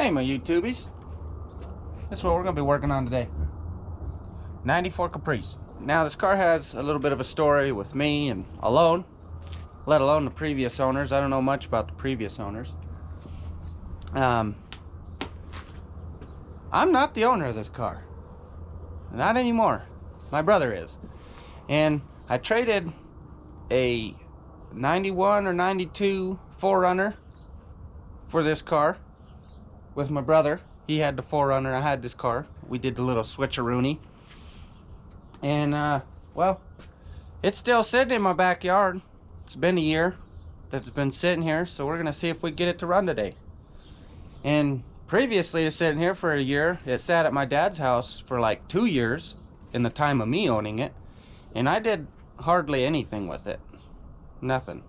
Hey my YouTubies, this is what we're going to be working on today. 94 Caprice. Now this car has a little bit of a story with me and alone, let alone the previous owners. I don't know much about the previous owners. I'm not the owner of this car. Not anymore. My brother is. And I traded a 91 or 92 4Runner for this car with my brother. He had the 4Runner, I had this car. We did the little switcheroony. And well, it's still sitting in my backyard. It's been a year that it's been sitting here, so we're gonna see if we get it to run today. And previously to sitting here for a year, it sat at my dad's house for like 2 years in the time of me owning it, and I did hardly anything with it. Nothing.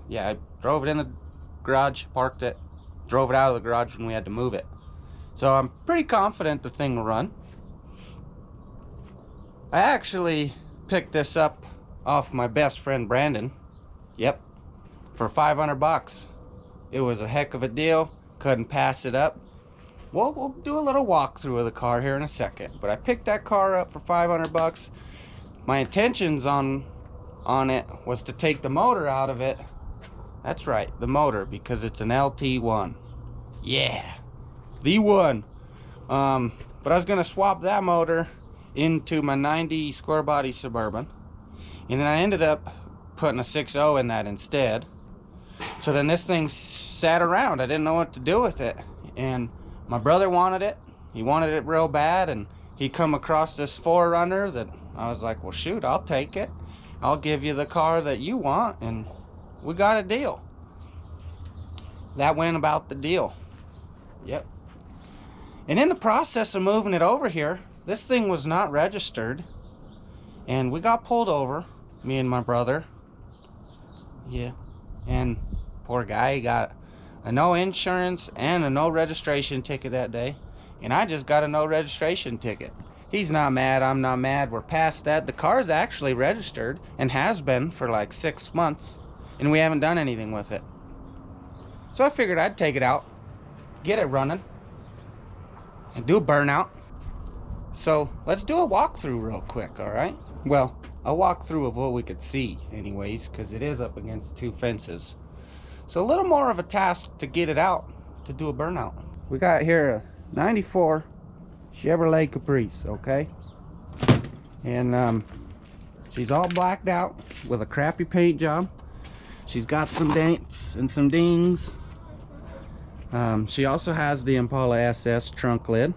Yeah, I drove it in the garage, parked it, drove it out of the garage when we had to move it. So I'm pretty confident the thing will run. I actually picked this up off my best friend Brandon. Yep, for 500 bucks. It was a heck of a deal. Couldn't pass it up. Well, we'll do a little walkthrough of the car here in a second. But I picked that car up for 500 bucks. My intentions on it was to take the motor out of it. That's right, the motor, because it's an LT1. Yeah, the one. But I was gonna swap that motor into my 90 square body Suburban, and then I ended up putting a 6.0 in that instead. So then this thing sat around. I didn't know what to do with it, and my brother wanted it. He wanted it real bad, and he come across this 4Runner that I was like, well shoot, I'll take it. I'll give you the car that you want, and we got a deal. That went about the deal. Yep. And in the process of moving it over here, this thing was not registered, and we got pulled over, me and my brother. Yeah. And poor guy, he got a no insurance and a no registration ticket that day, and I just got a no registration ticket. He's not mad, I'm not mad, we're past that. The car's actually registered and has been for like 6 months, and we haven't done anything with it. So I figured I'd take it out, get it running, and do a burnout. So let's do a walkthrough real quick, alright? Well, a walkthrough of what we could see anyways, because it is up against 2 fences. So a little more of a task to get it out, to do a burnout. We got here a 94 Chevrolet Caprice, okay? And she's all blacked out with a crappy paint job. She's got some dents and some dings. She also has the Impala SS trunk lid.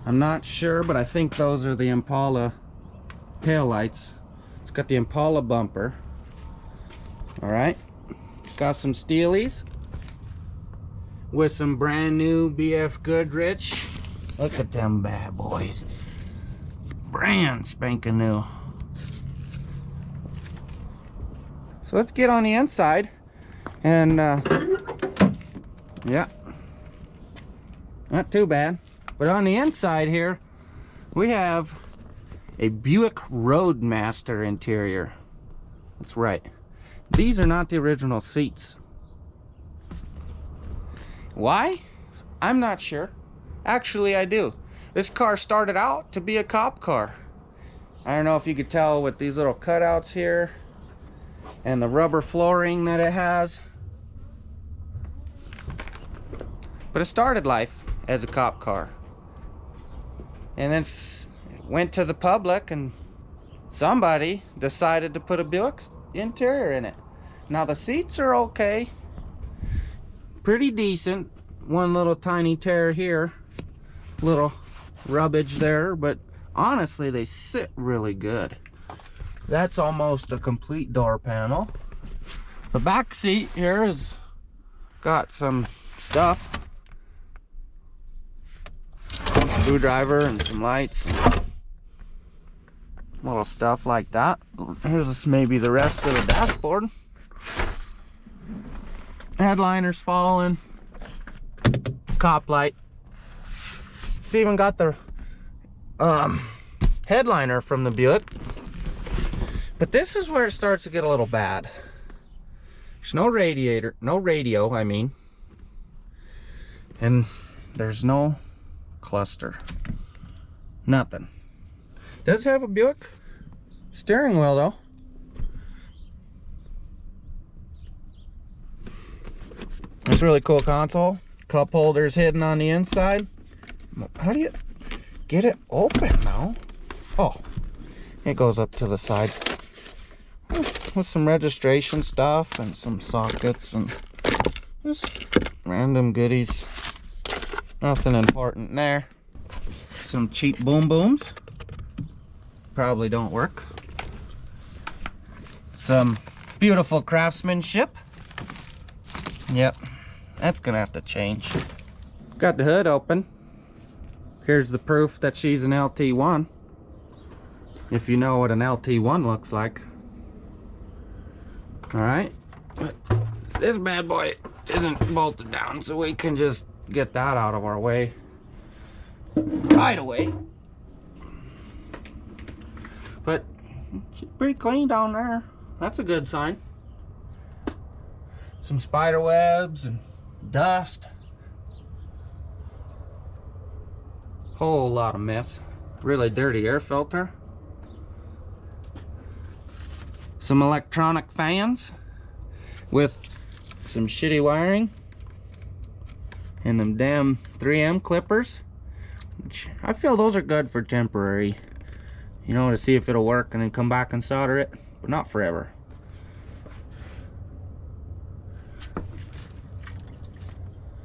I'm not sure, but I think those are the Impala tail lights. It's got the Impala bumper. Alright. It's got some steelies with some brand new BF Goodrich. Look at them bad boys. Brand spanking new. So let's get on the inside and yeah, not too bad. But on the inside here we have a Buick Roadmaster interior. That's right, these are not the original seats. Why? I'm not sure. Actually I do. This car started out to be a cop car. I don't know if you could tell with these little cutouts here and the rubber flooring that it has, but it started life as a cop car, and then went to the public, and somebody decided to put a Buick interior in it. Now the seats are okay, pretty decent. One little tiny tear here, little rubbage there, but honestly they sit really good. That's almost a complete door panel. The back seat here has got some stuff, screwdriver and some lights, little stuff like that. Here's maybe the rest of the dashboard. Headliner's falling, cop light. It's even got the headliner from the Buick. But this is where it starts to get a little bad. There's no radiator, no radio, I mean. And there's no cluster. Nothing. Does have a Buick steering wheel though. It's a really cool console. Cup holders hidden on the inside. How do you get it open now? Oh, it goes up to the side with some registration stuff and some sockets and just random goodies. Nothing important there. Some cheap boom booms. Probably don't work. Some beautiful craftsmanship. Yep, that's gonna have to change. Got the hood open. Here's the proof that she's an LT1. If you know what an LT1 looks like. Alright. This bad boy isn't bolted down, so we can just get that out of our way. Right away. But she's pretty clean down there. That's a good sign. Some spider webs and dust. Whole lot of mess. Really dirty air filter. Some electronic fans with some shitty wiring. And them damn 3M clippers. Which I feel those are good for temporary. You know, to see if it'll work and then come back and solder it. But not forever.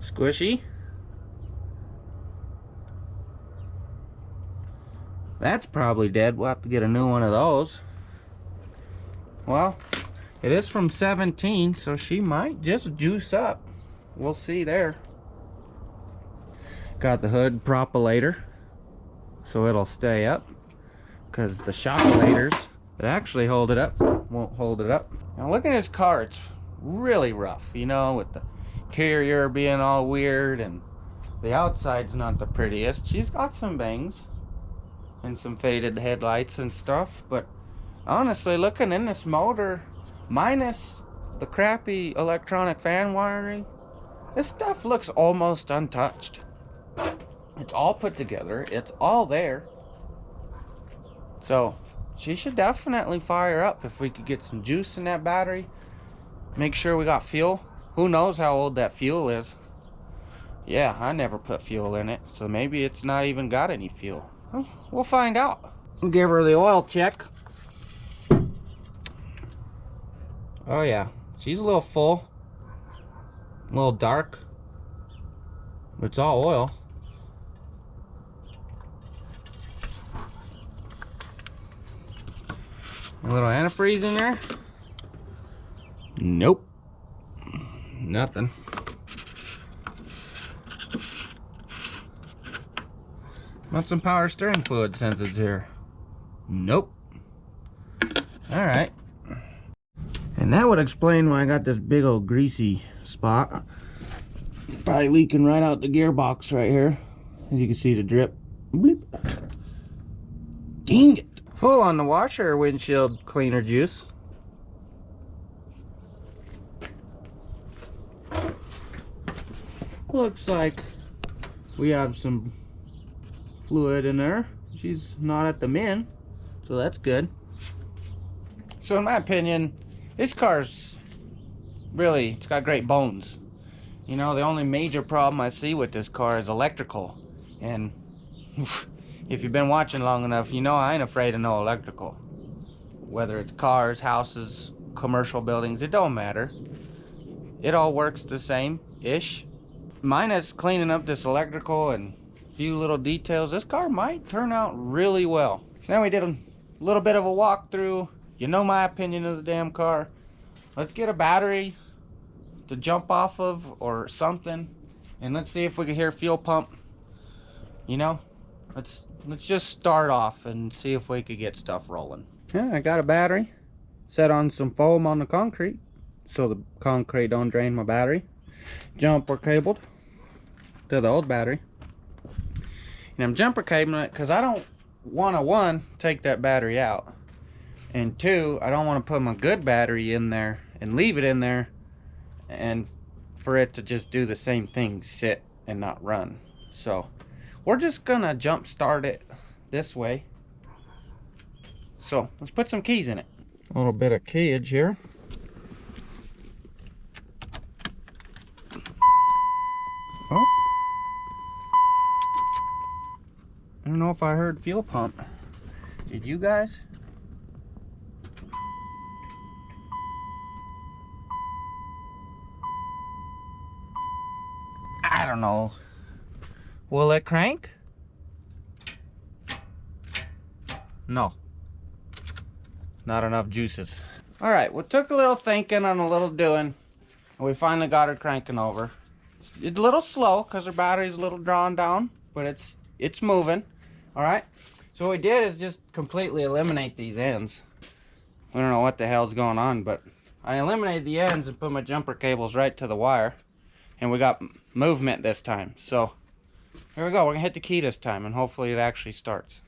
Squishy. That's probably dead. We'll have to get a new one of those. Well, it is from 17, so she might just juice up. We'll see there. Got the hood propulator, so it'll stay up. Because the shockulators that actually hold it up won't hold it up. Now look at this car. It's really rough, you know, with the interior being all weird and the outside's not the prettiest. She's got some bangs and some faded headlights and stuff, but honestly, looking in this motor, minus the crappy electronic fan wiring, this stuff looks almost untouched. It's all put together, it's all there. So she should definitely fire up if we could get some juice in that battery. Make sure we got fuel. Who knows how old that fuel is? Yeah, I never put fuel in it, so maybe it's not even got any fuel. Well, we'll find out. Give her the oil check. Oh yeah, she's a little full, a little dark, but it's all oil. A little antifreeze in there? Nope. Nothing. Want some power steering fluid since it's here? Nope. Alright. And that would explain why I got this big old greasy spot. Probably leaking right out the gearbox right here. As you can see the drip. Bleep. Dang it. Full on the washer windshield cleaner juice. Looks like we have some fluid in there. She's not at the min, so that's good. So in my opinion, this car's really, it's got great bones. You know, the only major problem I see with this car is electrical. And if you've been watching long enough, you know I ain't afraid of no electrical. Whether it's cars, houses, commercial buildings, it don't matter. It all works the same-ish. Minus cleaning up this electrical and a few little details, this car might turn out really well. So now we did a little bit of a walkthrough. You know my opinion of the damn car. Let's get a battery to jump off of or something, and let's see if we can hear fuel pump. You know, let's just start off and see if we could get stuff rolling. Yeah, I got a battery set on some foam on the concrete so the concrete don't drain my battery. Jumper cabled to the old battery, and I'm jumper cabling it because I don't want to, one, take that battery out, and two, I don't want to put my good battery in there and leave it in there and for it to just do the same thing, sit and not run. So we're just gonna jump start it this way. So let's put some keys in it. A little bit of keyage here. Oh, I don't know if I heard fuel pump. Did you guys? I don't know. Will it crank? No. Not enough juices. All right, well, took a little thinking and a little doing, and we finally got her cranking over. It's a little slow because her battery's a little drawn down, but it's moving. All right, so what we did is just completely eliminate these ends. We don't know what the hell's going on, but I eliminated the ends and put my jumper cables right to the wire, and we got movement this time. So here we go. We're gonna hit the key this time, and hopefully it actually starts.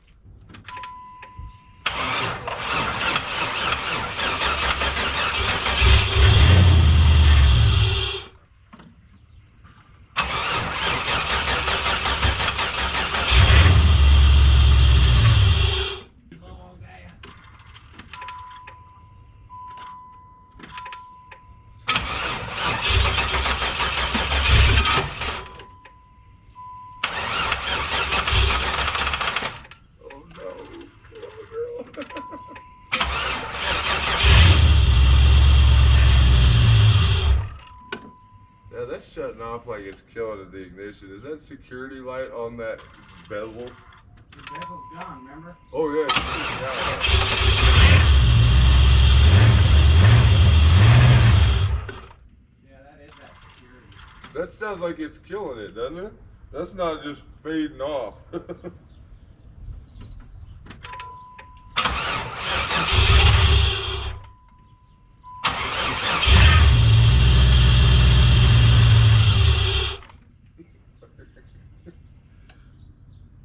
Yeah, that's shutting off like it's killing at the ignition. Is that security light on that bezel? The bezel's gone, remember? Oh yeah. Yeah, that is that security. That sounds like it's killing it, doesn't it? That's not just fading off.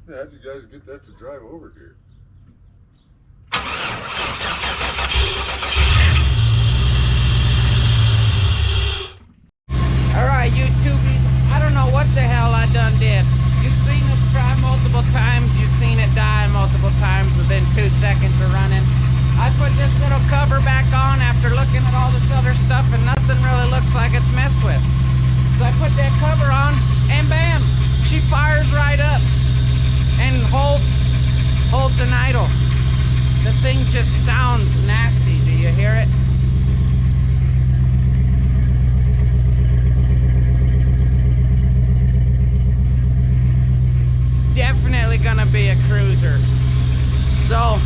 How'd you guys get that to drive over here? Alright, YouTubies, I don't know what the hell I done did. You've seen us try multiple times, you've seen it die multiple times within 2 seconds of running. I put this little cover back on after looking at all this other stuff, and nothing really looks like it's messed with. So I put that cover on, and bam, she fires right up and holds an idle. The thing just sounds nasty. Do you hear it? It's definitely gonna be a cruiser. So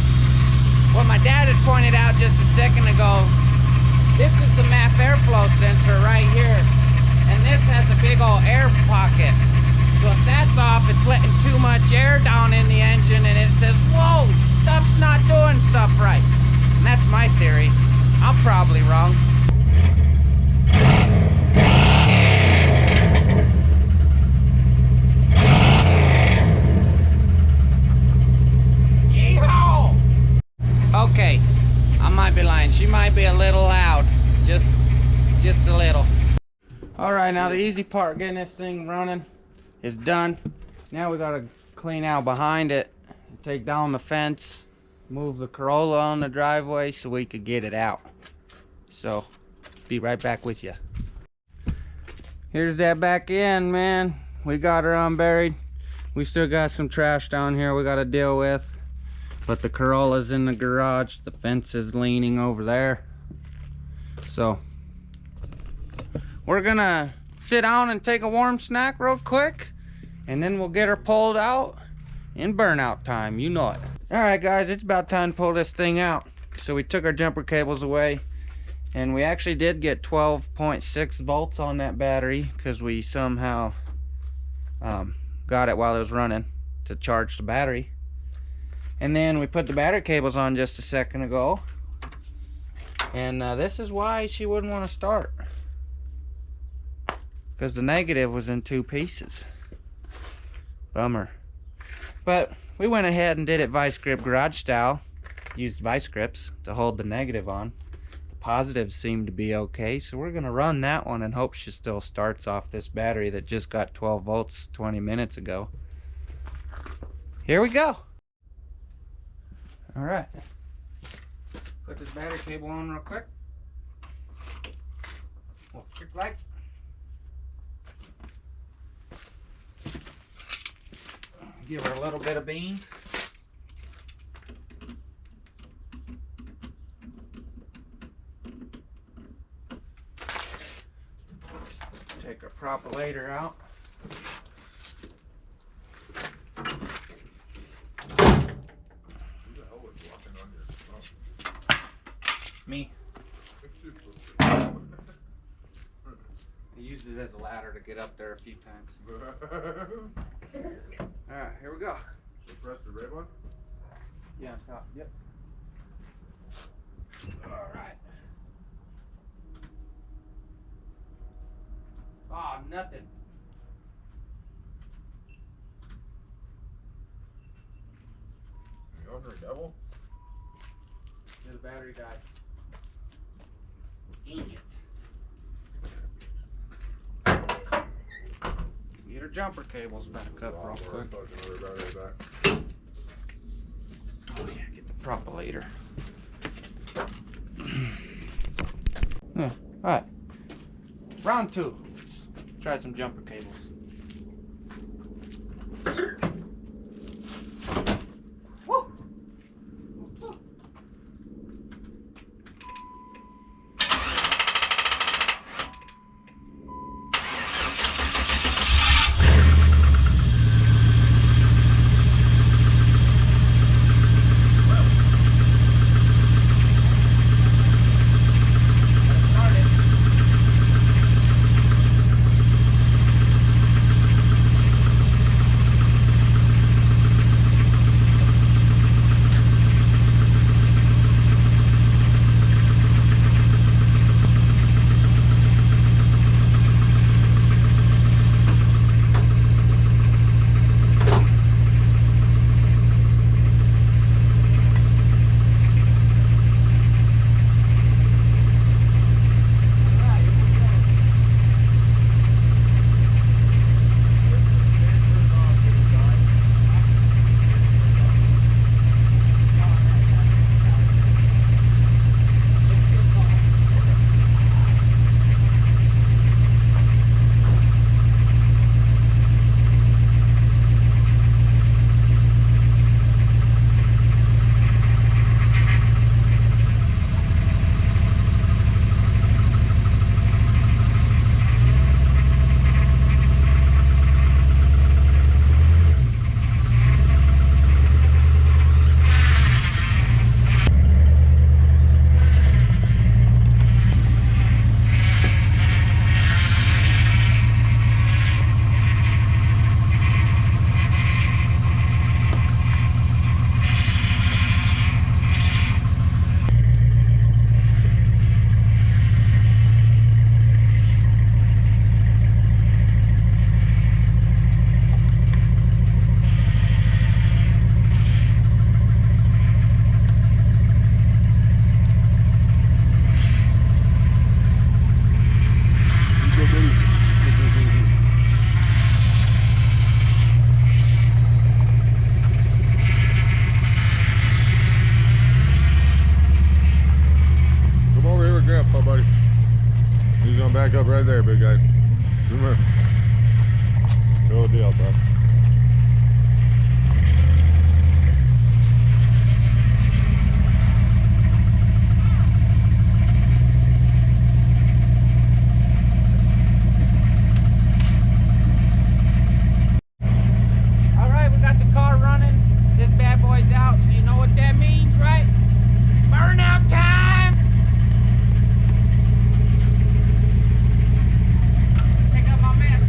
what my dad had pointed out just a second ago, this is the MAF airflow sensor right here, and this has a big old air pocket. So if that's off, it's letting too much air down in the engine, and it says, whoa, stuff's not doing stuff right. And that's my theory. I'm probably wrong. Yeehaw! Okay, I might be lying. She might be a little loud. Just a little. All right, now the easy part, getting this thing running, is done. Now we gotta clean out behind it, take down the fence, move the Corolla on the driveway so we could get it out. So be right back with you. Here's that back end, man. We got her unburied. We still got some trash down here we gotta deal with, but the Corolla's in the garage. The fence is leaning over there. So we're gonna sit down and take a warm snack real quick, and then we'll get her pulled out in burnout time. You know it. All right, guys, it's about time to pull this thing out. So we took our jumper cables away, and we actually did get 12.6 volts on that battery because we somehow got it while it was running to charge the battery. And then we put the battery cables on just a second ago, and this is why she wouldn't want to start, because the negative was in 2 pieces. Bummer. But we went ahead and did it vice grip garage style. Used vice grips to hold the negative on. positives seem to be okay, so we're gonna run that one and hope she still starts off this battery that just got 12 volts 20 minutes ago. Here we go. All right, put this battery cable on real quick. Quick light. Give her a little bit of beans. Take our propulator out. Me. I used it as a ladder to get up there a few times. Alright, here we go. So press the red one? Yeah, on top. Yep. Alright. Oh, nothing. You under a devil? The battery died. Dang it. Get her jumper cables back up real quick. Oh yeah, get the propulator. Yeah, alright. Round 2. Let's try some jumper cables. back up right there, big guy. Come here. Good deal, bro. Alright, we got the car running. This bad boy's out, so you know what that means, right? Burnout time! Pick up my mess.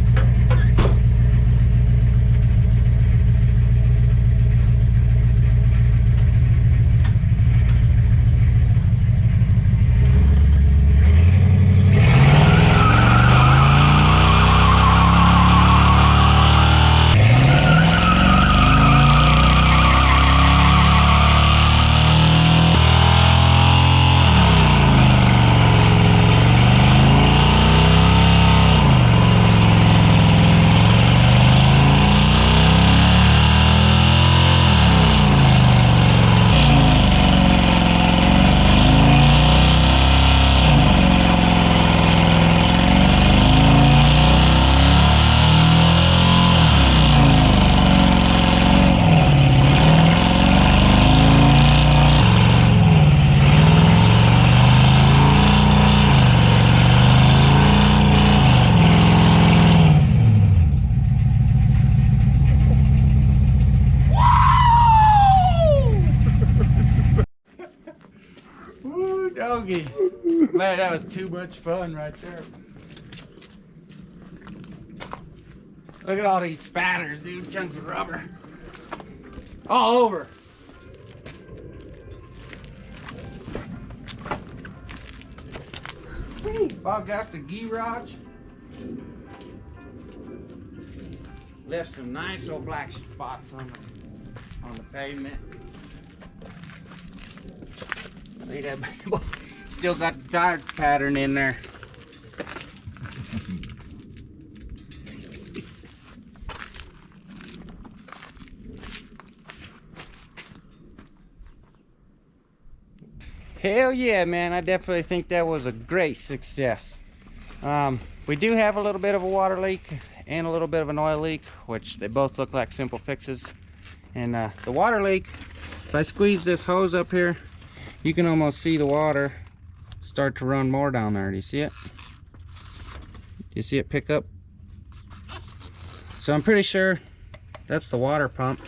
doggy. Man, that was too much fun right there. Look at all these spatters, dude. Chunks of rubber. All over. Fogged out the garage. Left some nice old black spots on the pavement. See that? Still got the tire pattern in there. Hell yeah, man. I definitely think that was a great success. We do have a little bit of a water leak and a little bit of an oil leak, which they both look like simple fixes. And the water leak, if I squeeze this hose up here, you can almost see the water start to run more down there. Do you see it? Do you see it pick up? So I'm pretty sure that's the water pump.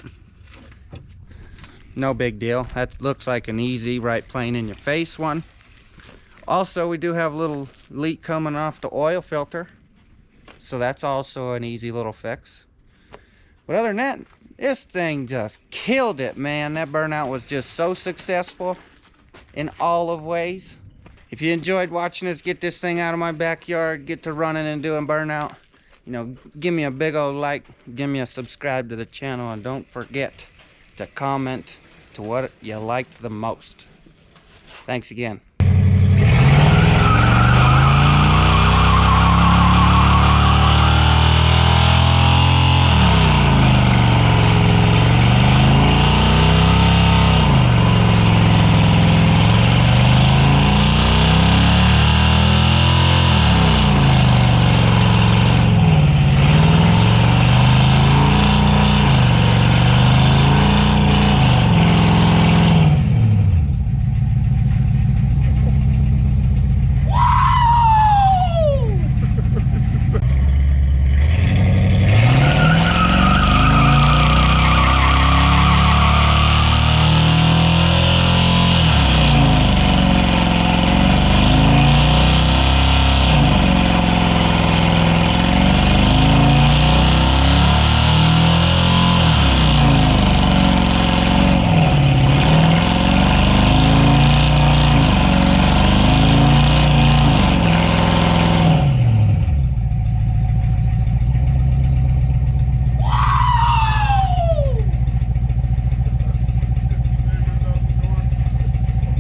No big deal. That looks like an easy, right plane in your face one. Also, we do have a little leak coming off the oil filter, so that's also an easy little fix. But other than that, this thing just killed it, man. That burnout was just so successful in all of ways. If you enjoyed watching us get this thing out of my backyard, get to running and doing burnout, you know, give me a big old like, give me a subscribe to the channel, and don't forget to comment to what you liked the most. Thanks again.